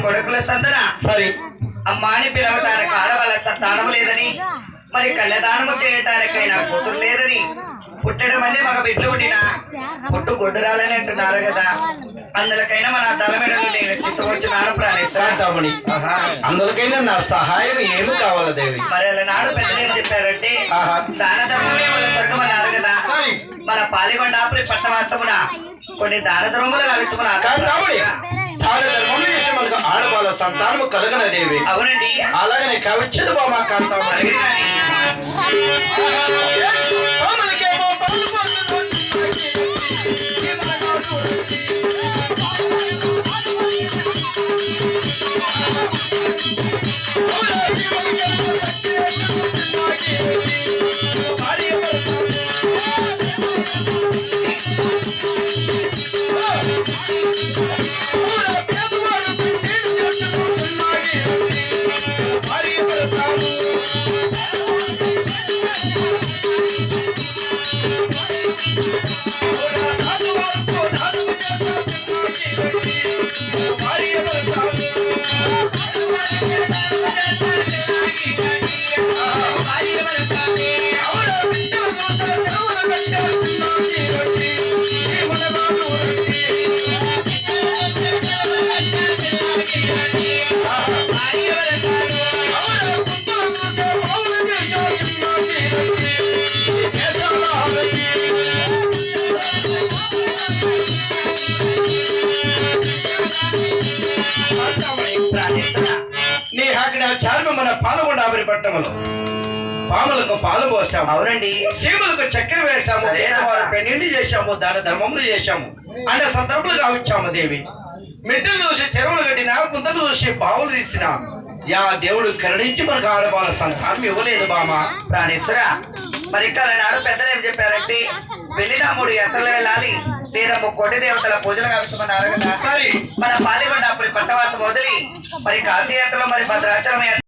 కొడుకుల సంతన సరే అమ్మాని పిలవటానికి ఆడవాళ్ళ సంతానం లేదని మరి కన్యదానము చేయటానికైనా కూతురు లేదని పుట్టడం మంది మగ బిడ్డలు పుట్టినా పుట్టు గొడ్డురాలని అంటున్నారు కదా అందులకైనా మన తల మీద నేను చిత్తవచ్చున్నాను ప్రాణిస్తామని అందులకైనా నా సహాయం ఏమి కావాలి దేవి మరి అలా నాడు పెద్దలు ఏం చెప్పారంటే దాన ధర్మమే మన స్వర్గం అన్నారు కదా మన పాలిగొండాపురి పట్టవాసమున కొన్ని దాన ధర్మములు గావించుకున్నారు ఆడవాళ్ళ సంతానము కలగనదేవి అవునండి అలాగనే కావించదు బామా కాంతం నీ అక్కడ చార్మ మన పాల్గొండాబరి పట్టణంలో పాములకు పాలు పోసాము అవునండి సీములకు చక్కెర వేసాము పేదవారు పెళ్లి చేశాము దాని ధర్మములు చేశాము అంటే సందర్భాలు కావించాము దేవి మెట్టలు చూసి చెరువులు కట్టినా కుంతలు చూసి బావులు తీసినా యా దేవుడు కరుణించి మనకు ఆడవాళ్ళ సంతానం ఇవ్వలేదు బామా ప్రాణేశ్వర మరి ఇక్కడ నాడు పెద్దలు ఏం చెప్పారంటే వెళ్ళినా 3 గంటలు వెళ్ళాలి లేదా 3 దేవతల పూజలు కావించమన్నారు కదా సరే మన పాలిగొండాపురి పట్టవాసం వదిలి మరి కాశీయాత్రలో మరి భద్రాచలం